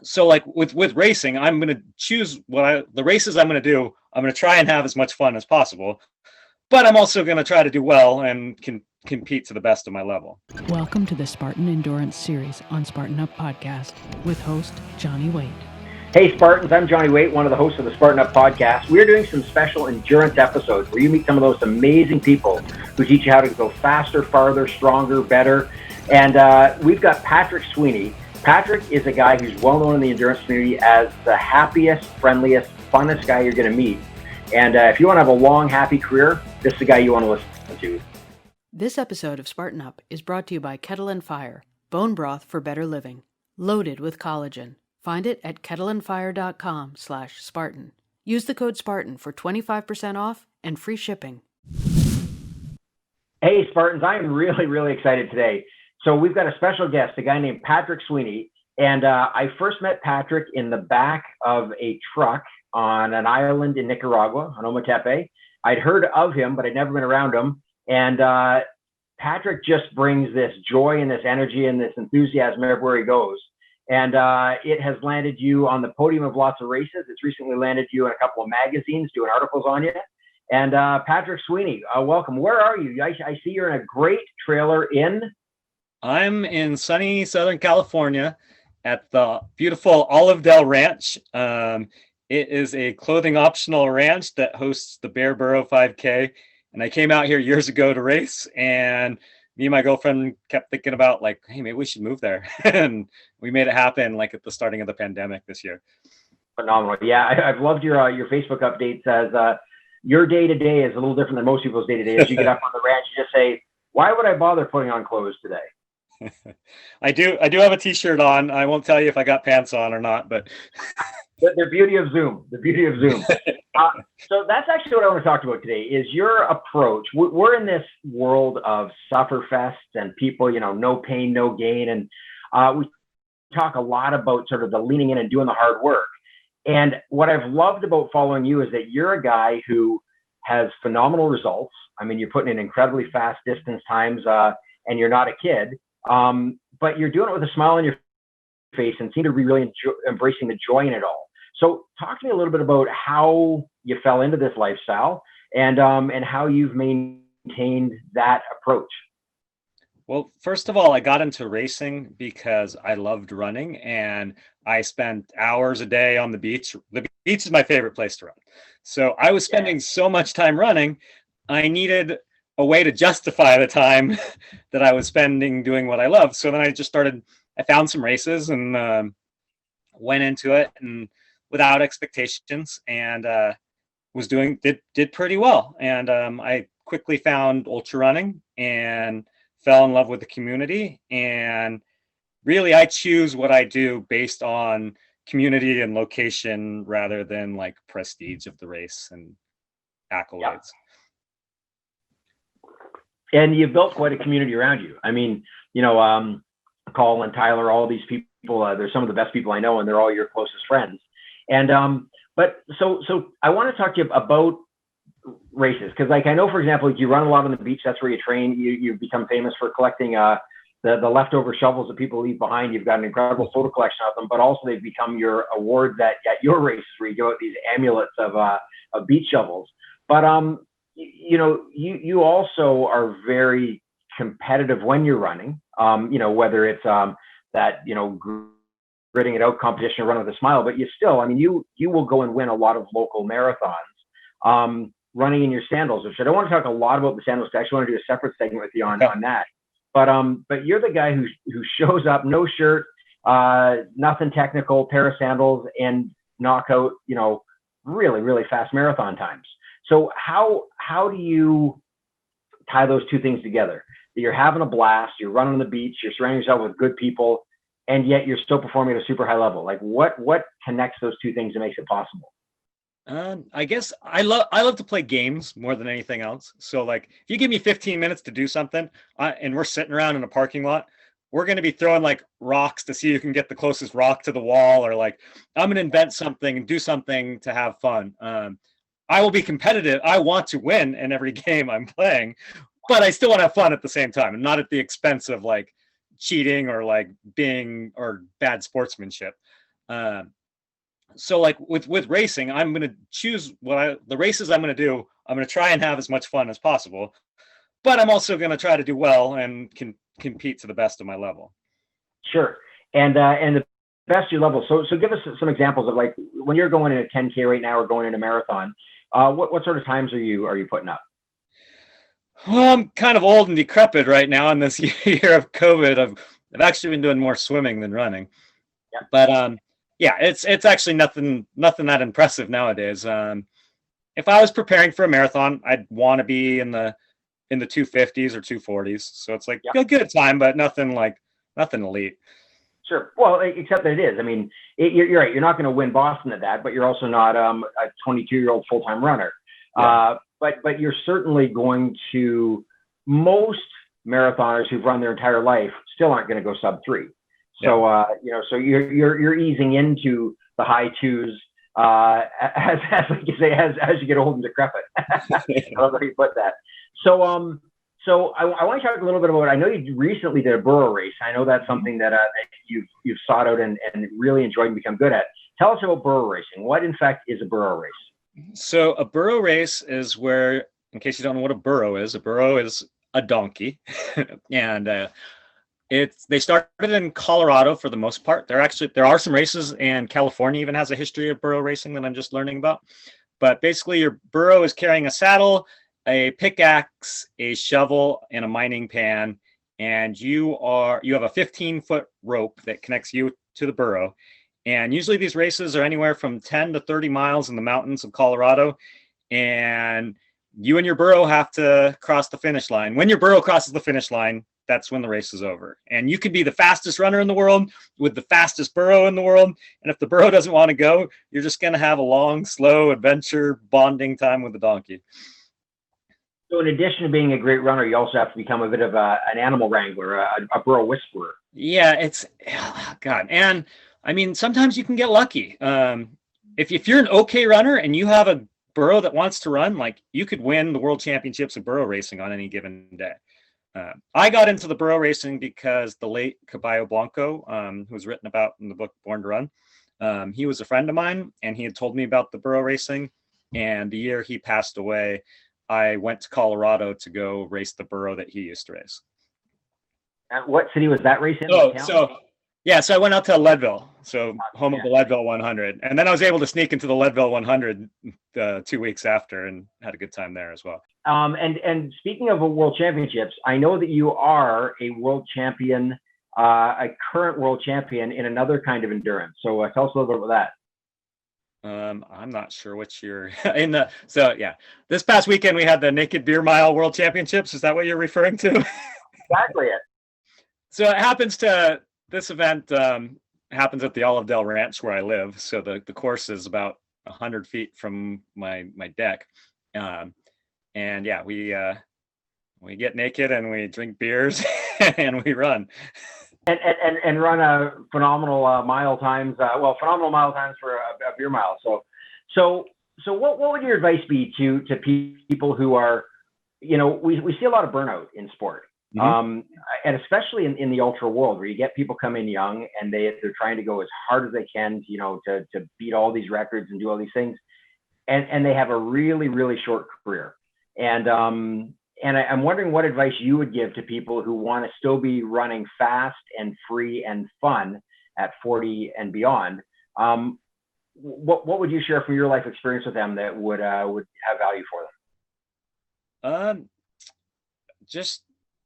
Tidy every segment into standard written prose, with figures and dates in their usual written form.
So like with racing, I'm going to choose the races I'm going to do. I'm going to try and have as much fun as possible, but I'm also going to try to do well and can compete to the best of my level. Welcome to the Spartan Endurance Series on Spartan Up Podcast with host Johnny Waite. Hey Spartans, I'm Johnny Waite, one of the hosts of the Spartan Up Podcast. We're doing some special endurance episodes where you meet some of those amazing people who teach you how to go faster, farther, stronger, better. And we've got Patrick Sweeney. Patrick is a guy who's well known in the endurance community as the happiest, friendliest, funnest guy you're going to meet. And if you want to have a long, happy career, this is the guy you want to listen to. This episode of Spartan Up is brought to you by Kettle and Fire, bone broth for better living, loaded with collagen. Find it at kettleandfire.com/Spartan. Use the code Spartan for 25% off and free shipping. Hey Spartans, I am really, really excited today. So we've got a special guest, a guy named Patrick Sweeney. And I first met Patrick in the back of a truck on an island in Nicaragua, on Ometepe. I'd heard of him, but I'd never been around him. And Patrick just brings this joy and this energy and this enthusiasm everywhere he goes. And it has landed you on the podium of lots of races. It's recently landed you in a couple of magazines doing articles on you. And Patrick Sweeney, welcome. Where are you? I see you're in a great trailer in... I'm in sunny Southern California at the beautiful Olive Dale Ranch. It is a clothing optional ranch that hosts the Burro 5K. And I came out here years ago to race, and me and my girlfriend kept thinking about like, hey, maybe we should move there. And we made it happen like at the starting of the pandemic this year. Phenomenal. Yeah, I've loved your Facebook updates as your day-to-day is a little different than most people's day-to-day. As you get up on the ranch, you just say, why would I bother putting on clothes today? I do have a t-shirt on. I won't tell you if I got pants on or not, but the beauty of Zoom, so that's actually what I want to talk about today is your approach. We're in this world of sufferfests and people, no pain, no gain. And we talk a lot about sort of the leaning in and doing the hard work. And what I've loved about following you is that you're a guy who has phenomenal results. I mean, you're putting in incredibly fast distance times and you're not a kid. But you're doing it with a smile on your face and seem to be really embracing the joy in it all. So talk to me a little bit about how you fell into this lifestyle and how you've maintained that approach. Well, first of all, I got into racing because I loved running and I spent hours a day on the beach. The beach is my favorite place to run. So I was spending so much time running, I needed a way to justify the time that I was spending doing what I love. So then I found some races and went into it and without expectations and did pretty well. And I quickly found ultra running and fell in love with the community. And really I choose what I do based on community and location rather than like prestige of the race and accolades. Yeah. And you've built quite a community around you. I mean, Colin, Tyler, all these people, they're some of the best people I know, and they're all your closest friends. And, but so I want to talk to you about races. Cause like, I know, for example, you run a lot on the beach. That's where you train. You've become famous for collecting, the leftover shovels that people leave behind. You've got an incredible photo collection of them, but also they've become your awards at your races where you go out these amulets of beach shovels. But, you also are very competitive when you're running, whether it's gritting it out competition or run with a smile, but you still, I mean, you will go and win a lot of local marathons, running in your sandals, which I don't want to talk a lot about the sandals. I actually want to do a separate segment with you on that. But you're the guy who shows up, no shirt, nothing technical, pair of sandals, and knock out, really, really fast marathon times. So how do you tie those two things together? You're having a blast, you're running on the beach, you're surrounding yourself with good people, and yet you're still performing at a super high level. Like what connects those two things and makes it possible? I guess I love to play games more than anything else. So like if you give me 15 minutes to do something and we're sitting around in a parking lot, we're going to be throwing like rocks to see who can get the closest rock to the wall, or like I'm going to invent something and do something to have fun. I will be competitive. I want to win in every game I'm playing, but I still want to have fun at the same time and not at the expense of like cheating or like being or bad sportsmanship. So like with racing, I'm going to choose the races I'm going to do. I'm going to try and have as much fun as possible, but I'm also going to try to do well and compete to the best of my level. Sure. And the best of your level. So give us some examples of, like, when you're going in a 10K right now or going in a marathon, what sort of times are you putting up? Well, I'm kind of old and decrepit right now in this year of COVID. I've actually been doing more swimming than running. Yeah. But yeah, it's actually nothing that impressive nowadays. If I was preparing for a marathon, I'd want to be in the 250s or 240s. So it's like a good time, but nothing elite. Sure. Well, except that it is. I mean, you're right. You're not going to win Boston at that, but you're also not a 22-year-old full-time runner. Yeah. But you're certainly going to, most marathoners who've run their entire life still aren't going to go sub 3. So so you're easing into the high 2s as like you say, as you get old and decrepit. I love how you put that. So I want to talk a little bit about. I know you recently did a Burro race. I know that's something that you've sought out and really enjoyed and become good at. Tell us about Burro racing. What, in fact, is a Burro race? So a Burro race is where, in case you don't know what a burro is a donkey, and they started in Colorado for the most part. There are some races, and California even has a history of burro racing that I'm just learning about. But basically, your burro is carrying a saddle, a pickaxe, a shovel, and a mining pan, and you have a 15-foot rope that connects you to the burro. And usually these races are anywhere from 10 to 30 miles in the mountains of Colorado, and you and your burro have to cross the finish line. When your burro crosses the finish line, that's when the race is over. And you could be the fastest runner in the world with the fastest burro in the world. And if the burro doesn't want to go, you're just going to have a long, slow adventure bonding time with the donkey. So in addition to being a great runner, you also have to become a bit of an animal wrangler, a burro whisperer. Yeah, God. And I mean, sometimes you can get lucky. If you're an okay runner and you have a burro that wants to run, like, you could win the world championships of burro racing on any given day. I got into the burro racing because the late Caballo Blanco, who was written about in the book Born to Run, he was a friend of mine, and he had told me about the burro racing. And the year he passed away, I went to Colorado to go race the burro that he used to race. What city was that race in? So I went out to Leadville, home of the Leadville 100. And then I was able to sneak into the Leadville 100 2 weeks after and had a good time there as well. And speaking of world championships, I know that you are a world champion, a current world champion in another kind of endurance. So tell us a little bit about that. I'm not sure which you're in the. So yeah, this past weekend we had the Naked Beer Mile World Championships. Is that what you're referring to? Exactly it. So this event happens at the Olive Dale Ranch where I live. So the course is about 100 feet from my deck. And yeah, we get naked and we drink beers and we run. And run a phenomenal mile times. Phenomenal mile times for a beer mile. So what would your advice be to people who are, we see a lot of burnout in sport. Mm-hmm. And especially in the ultra world, where you get people come in young and they're trying to go as hard as they can, to beat all these records and do all these things, and they have a really, really short career. And I'm wondering what advice you would give to people who want to still be running fast and free and fun at 40 and beyond. What would you share from your life experience with them that would have value for them? Just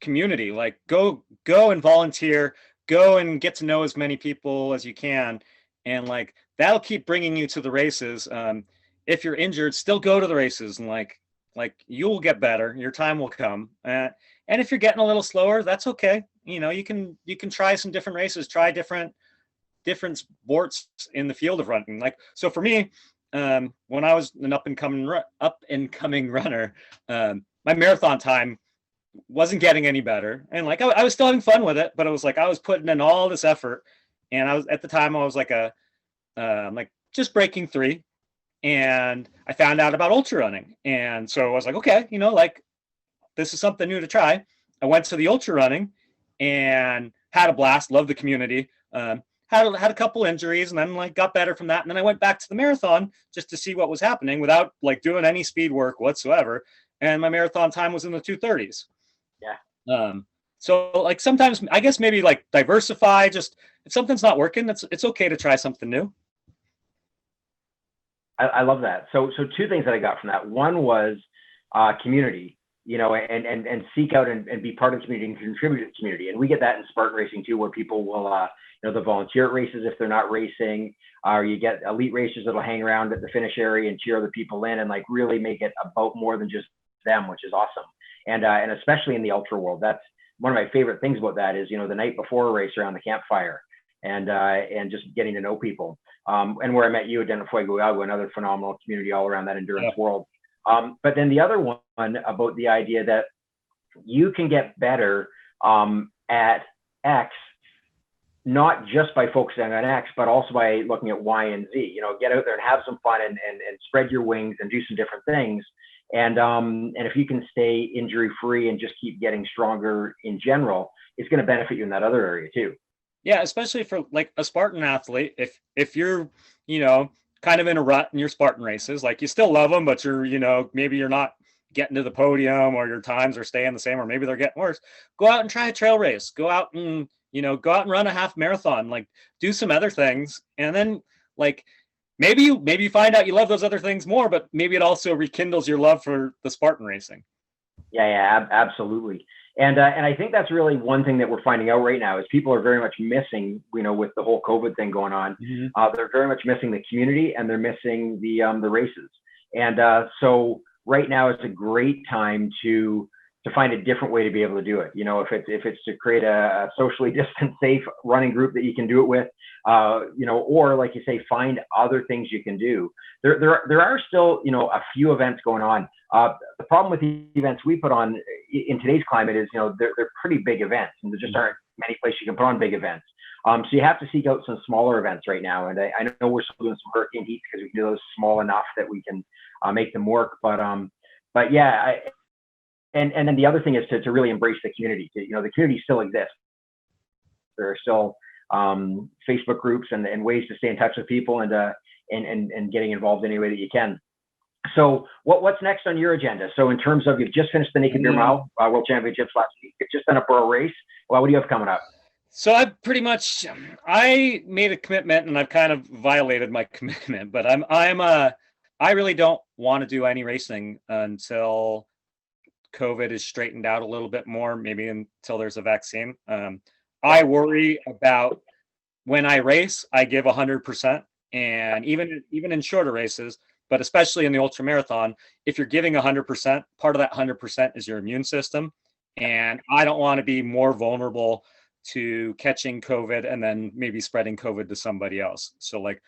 community, like go and volunteer, go and get to know as many people as you can, and like that'll keep bringing you to the races. If you're injured, still go to the races, and like you'll get better, your time will come. And if you're getting a little slower, that's okay. You can try some different races, try different sports in the field of running. Like, so for me, when I was an up and coming runner, my marathon time wasn't getting any better, and like I was still having fun with it, but it was like I was putting in all this effort, and I was like just breaking 3, and I found out about ultra running, and so I was like, okay, this is something new to try. I went to the ultra running and had a blast, loved the community, had had a couple injuries, and then like got better from that. And then I went back to the marathon just to see what was happening without like doing any speed work whatsoever. And my marathon time was in the 2:30s. Yeah. So like sometimes I guess maybe like diversify. Just if something's not working, it's okay to try something new. I love that. So two things that I got from that. One was community, and seek out and be part of the community and contribute to the community. And we get that in Spartan racing too, where people will, they'll volunteer at races if they're not racing, or you get elite racers that'll hang around at the finish area and cheer other people in and like really make it about more than just them, which is awesome. And especially in the ultra world, that's one of my favorite things about that is, the night before a race around the campfire and just getting to know people. And where I met you at Denver Fuego, another phenomenal community all around that endurance world. But then the other one about the idea that you can get better at X, not just by focusing on X, but also by looking at Y and Z. Get out there and have some fun and spread your wings and do some different things. And if you can stay injury free and just keep getting stronger in general, it's going to benefit you in that other area too. Yeah, especially for like a Spartan athlete, if you're, kind of in a rut in your Spartan races, like you still love them, but you're, maybe you're not getting to the podium or your times are staying the same, or maybe they're getting worse. Go out and try a trail race. Go out and run a half marathon, like do some other things. And then like, maybe you find out you love those other things more, but maybe it also rekindles your love for the Spartan racing. Yeah, absolutely. And I think that's really one thing that we're finding out right now is people are very much missing, with the whole COVID thing going on. Mm-hmm. They're very much missing the community and they're missing the races. And so right now is a great time to find a different way to be able to do it. If it's to create a socially distant, safe running group that you can do it with, or like you say, find other things you can do. There are still, a few events going on. The problem with the events we put on in today's climate is, they're pretty big events and there just aren't many places you can put on big events. So you have to seek out some smaller events right now. And I know we're still doing some hurricane heats because we can do those small enough that we can make them work. But yeah, and then the other thing is to really embrace the community. The community still exists. There are still Facebook groups and ways to stay in touch with people and getting involved any way that you can. So what's next on your agenda? So in terms of, you've just finished the Naked Beer Mile World Championships last week. You've just done a Burro race. Well, what do you have coming up? So I made a commitment and I've kind of violated my commitment, but I really don't want to do any racing until COVID is straightened out a little bit more, maybe until there's a vaccine. I worry about when I race, I give 100%, and even in shorter races, but especially in the ultra marathon, if you're giving 100%, part of that 100% is your immune system. And I don't want to be more vulnerable to catching COVID and then maybe spreading COVID to somebody else. So like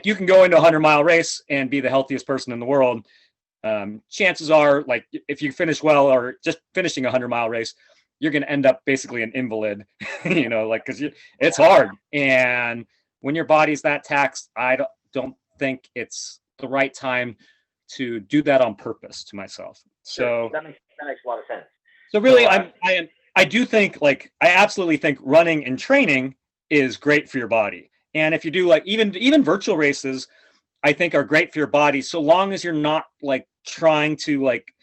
you can go into a 100-mile race and be the healthiest person in the world. Chances are, like, if you finish well or just finishing a 100-mile race, you're going to end up basically an invalid, because it's hard. And when your body's that taxed, I don't think it's the right time to do that on purpose to myself. So that makes a lot of sense. So really, I do think, like, I absolutely think running and training is great for your body. And if you do like even virtual races, I think are great for your body, so long as you're not like trying to like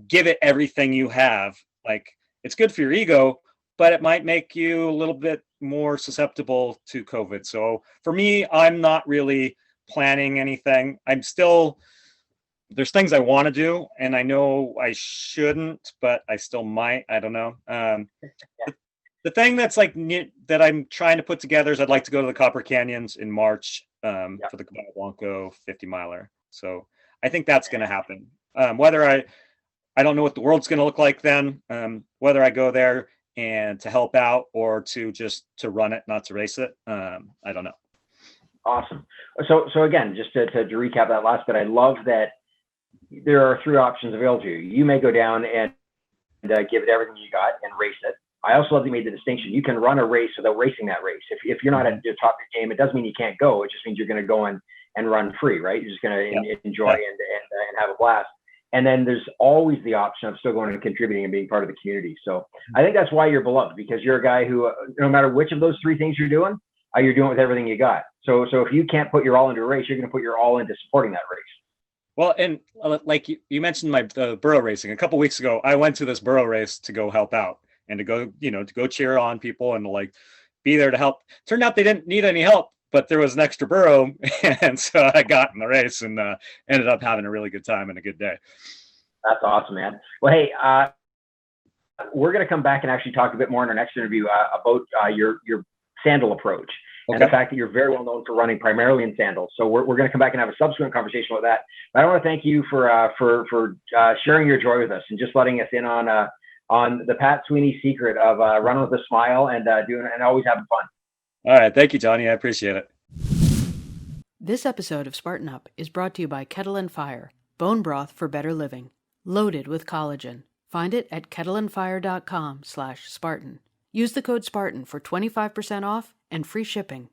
give it everything you have. Like, it's good for your ego, but it might make you a little bit more susceptible to COVID. So for me, I'm not really planning anything. There's things I want to do, and I know I shouldn't, but I still might. I don't know. The thing that's like that I'm trying to put together is I'd like to go to the Copper Canyons in March for the Caballo Blanco 50 miler. So I think that's going to happen. Whether I don't know what the world's going to look like then, whether I go there and to help out or to run it, not to race it. I don't know. Awesome. So again, just to recap that last bit, I love that there are three options available to you. You may go down and give it everything you got and race it. I also love that you made the distinction. You can run a race without racing that race. If you're not at the top of your game, it doesn't mean you can't go. It just means you're going to go and run free, right? You're just going to enjoy and have a blast. And then there's always the option of still going and contributing and being part of the community. So I think that's why you're beloved, because you're a guy who, no matter which of those three things you're doing, you're doing it with everything you got. So if you can't put your all into a race, you're going to put your all into supporting that race. Well, and like you mentioned the Burro racing a couple weeks ago, I went to this Burro race to go help out and to go cheer on people and to like be there to help. Turned out they didn't need any help, but there was an extra Burro, and so I got in the race and ended up having a really good time and a good day. That's awesome, man. Well, hey, we're going to come back and actually talk a bit more in our next interview about your sandal approach. Okay. And the fact that you're very well known for running primarily in sandals. So we're going to come back and have a subsequent conversation about that. But I want to thank you for sharing your joy with us and just letting us in on the Pat Sweeney secret of running with a smile and always having fun. All right. Thank you, Johnny. I appreciate it. This episode of Spartan Up is brought to you by Kettle & Fire, bone broth for better living, loaded with collagen. Find it at kettleandfire.com/Spartan. Use the code Spartan for 25% off and free shipping.